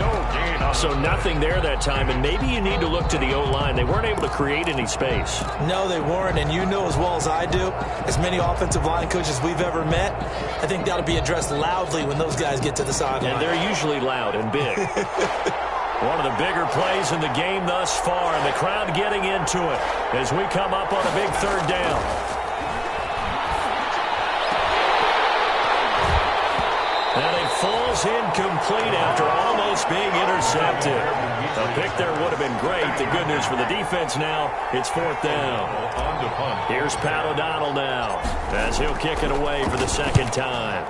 No gain on So nothing there that time, and maybe you need to look to the O-line. They weren't able to create any space. No, they weren't, and you know as well as I do, as many offensive line coaches we've ever met, I think that'll be addressed loudly when those guys get to the sideline. And they're usually loud and big. One of the bigger plays in the game thus far, and the crowd getting into it as we come up on a big 3rd down. And it falls incomplete after almost being intercepted. A pick there would have been great. The good news for the defense now, it's 4th down. Here's Pat O'Donnell now as he'll kick it away for the 2nd time.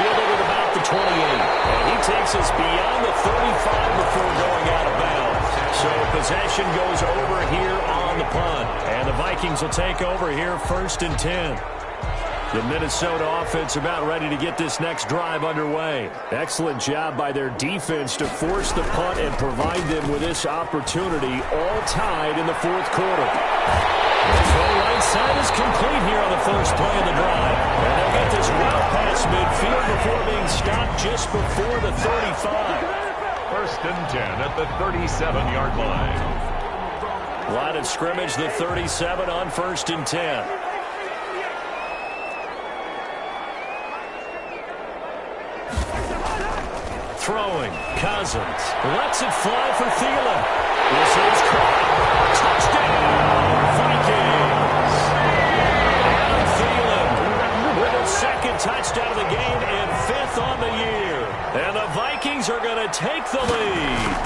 Fielded at about the 28. And he takes us beyond the 35 before going out of bounds. So possession goes over here on the punt. And the Vikings will take over here 1st and 10. The Minnesota offense about ready to get this next drive underway. Excellent job by their defense to force the punt and provide them with this opportunity, all tied in the 4th quarter. The throw right side is complete here on the first play of the drive. And they'll get this well past midfield before being stopped just before the 35. 1st and 10 at the 37-yard line. Line of scrimmage, the 37 on 1st and 10. Throwing, Cousins lets it fly for Thielen. This is caught. Touchdown, Vikings. And Thielen with a 2nd touchdown of the game and 5th on the year. And the Vikings are going to take the lead.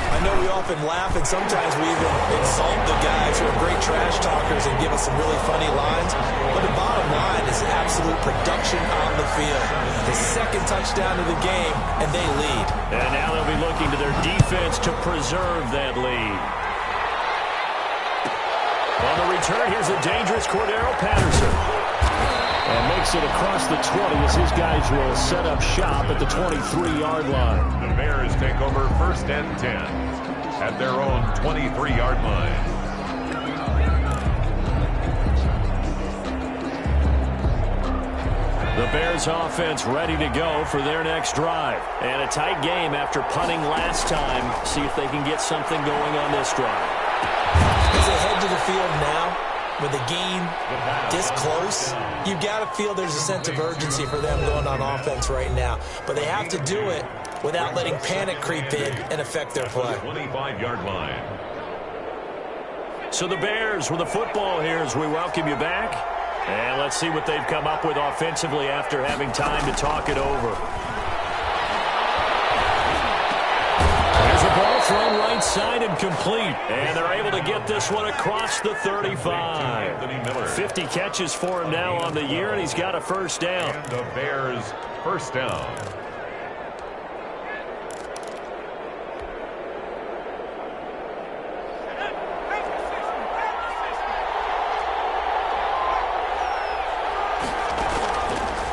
I know we often laugh, and sometimes we even insult the guys who are great trash talkers and give us some really funny lines. But the bottom line is absolute production on the field. The 2nd touchdown of the game, and they lead. And now they'll be looking to their defense to preserve that lead. On the return, here's a dangerous Cordero Patterson. And makes it across the 20 as his guys will set up shop at the 23-yard line. The Bears take over 1st and 10 at their own 23-yard line. The Bears offense ready to go for their next drive. And a tight game after punting last time. See if they can get something going on this drive. As they head to the field now, with the game this close, you've got to feel there's a sense of urgency for them going on offense right now. But they have to do it without letting panic creep in and affect their play. 25-yard line. So the Bears with the football here as we welcome you back. And let's see what they've come up with offensively after having time to talk it over. There's a ball thrown right side and complete. And they're able to get this one across the 35. 50 catches for him now on the year, and he's got a 1st down. And the Bears' 1st down.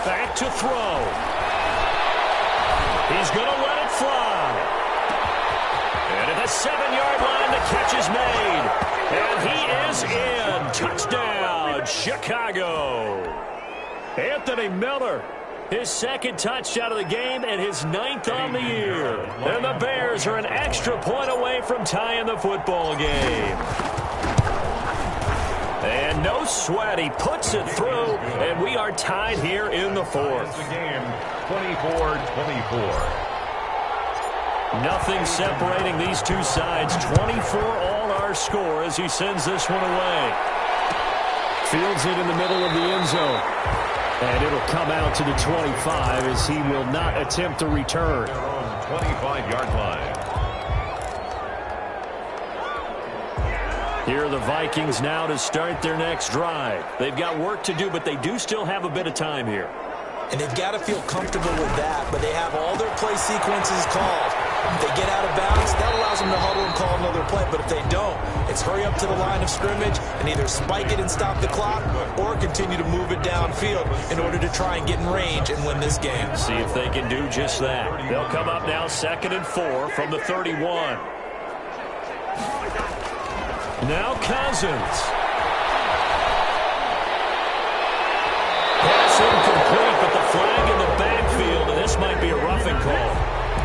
Back to throw. He's going to let it fly. And at the 7-yard line, the catch is made. And he is in. Touchdown, Chicago. Anthony Miller, his 2nd touchdown of the game and his 9th on the year. And the Bears are an extra point away from tying the football game. And no sweat. He puts it through, and we are tied here in the fourth. The game, 24-24. Nothing separating these two sides. 24 all our score as he sends this one away. Fields it in the middle of the end zone. And it'll come out to the 25 as he will not attempt to return. 25-yard line. Here are the Vikings now to start their next drive. They've got work to do, but they do still have a bit of time here. And they've got to feel comfortable with that, but they have all their play sequences called. If they get out of bounds, that allows them to huddle and call another play. But if they don't, it's hurry up to the line of scrimmage and either spike it and stop the clock or continue to move it downfield in order to try and get in range and win this game. See if they can do just that. They'll come up now 2nd and 4 from the 31. Now Cousins. Pass incomplete, but the flag in the backfield, and this might be a roughing call.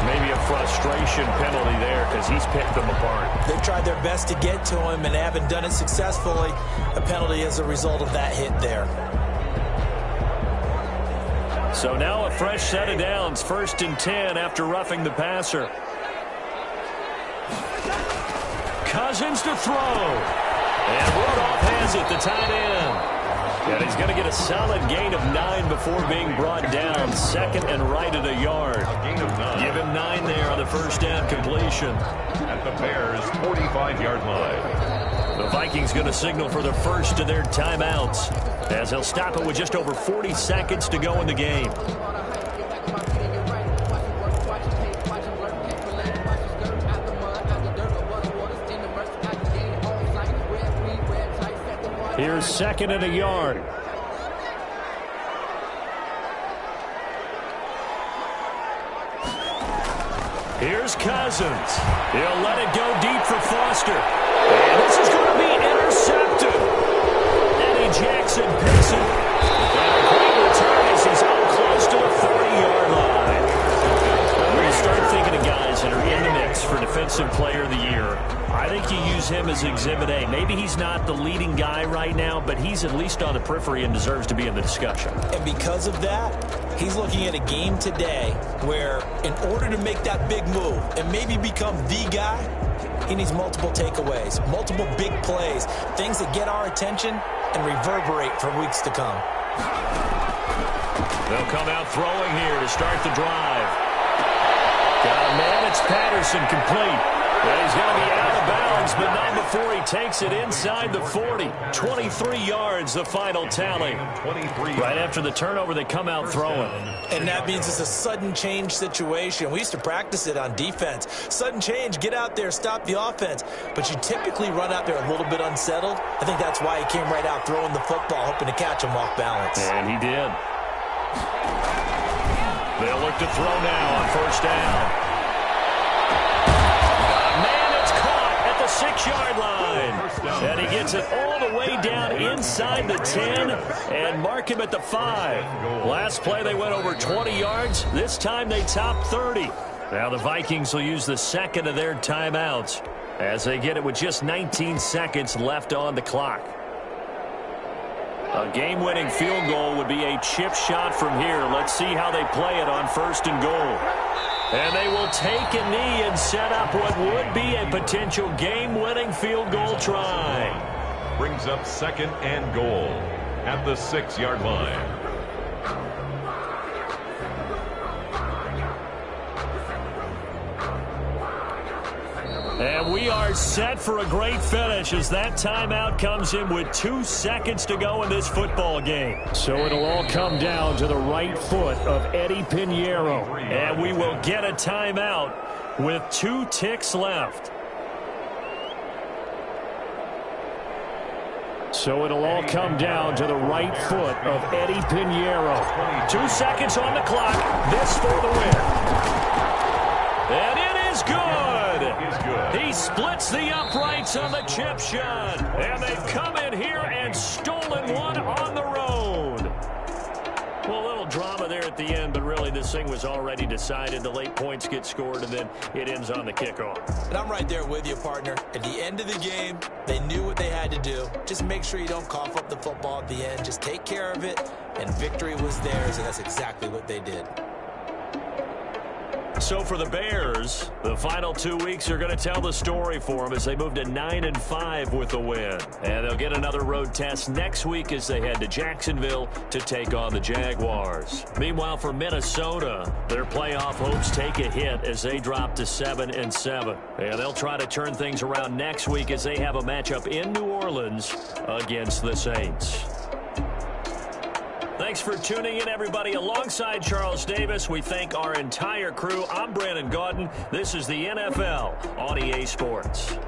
Maybe a frustration penalty there because he's picked them apart. They've tried their best to get to him and haven't done it successfully. A penalty as a result of that hit there. So now a fresh set of downs, 1st and 10 after roughing the passer. Cousins to throw. And Rudolph has it, the tight end. And he's going to get a solid gain of 9 before being brought down. 2nd and right at a yard. A gain of 9. Give him 9 there on the first down completion. At the Bears' 45-yard line. The Vikings going to signal for the first of their timeouts as they'll stop it with just over 40 seconds to go in the game. Here's 2nd and a yard. Here's Cousins. He'll let it go deep for Foster. And this is going to be intercepted. Eddie Jackson picks it. And a great return as he's up close to the 40-yard line. When you start thinking of guys that are in the mix for Defensive Player of the Year, I think you use him as Exhibit A. Maybe he's not the leading guy right now, but he's at least on the periphery and deserves to be in the discussion. And because of that, he's looking at a game today where in order to make that big move and maybe become the guy, he needs multiple takeaways, multiple big plays, things that get our attention and reverberate for weeks to come. They'll come out throwing here to start the drive. Got a man, it's Patterson complete. And he's going to be out of bounds, but not before he takes it inside the 40. 23 yards, the final tally. Right after the turnover, they come out throwing. And that means it's a sudden change situation. We used to practice it on defense. Sudden change, get out there, stop the offense. But you typically run out there a little bit unsettled. I think that's why he came right out throwing the football, hoping to catch him off balance. And he did. They'll look to throw now on first down. 6-yard line. And he gets it all the way down inside the 10 and mark him at the 5. Last play they went over 20 yards. This time they top 30. Now the Vikings will use the 2nd of their timeouts as they get it with just 19 seconds left on the clock. A game-winning field goal would be a chip shot from here. Let's see how they play it on 1st and goal. And they will take a knee and set up what would be a potential game-winning field goal try. Brings up 2nd and goal at the 6-yard line. And we are set for a great finish as that timeout comes in with 2 seconds to go in this football game. So it'll all come down to the right foot of Eddie Pinheiro. And we will get a timeout with 2 ticks left. So it'll all come down to the right foot of Eddie Pinheiro. 2 seconds on the clock. This for the win. And it is good. He splits the uprights on the chip shot. And they've come in here and stolen one on the road. Well, a little drama there at the end, but really this thing was already decided. The late points get scored, and then it ends on the kickoff. And I'm right there with you, partner. At the end of the game, they knew what they had to do. Just make sure you don't cough up the football at the end. Just take care of it, and victory was theirs, and that's exactly what they did. So for the Bears, the final 2 weeks are going to tell the story for them as they move to 9-5 with the win. And they'll get another road test next week as they head to Jacksonville to take on the Jaguars. Meanwhile, for Minnesota, their playoff hopes take a hit as they drop to 7-7. And they'll try to turn things around next week as they have a matchup in New Orleans against the Saints. Thanks for tuning in, everybody. Alongside Charles Davis, we thank our entire crew. I'm Brandon Gaudin. This is the NFL on EA Sports.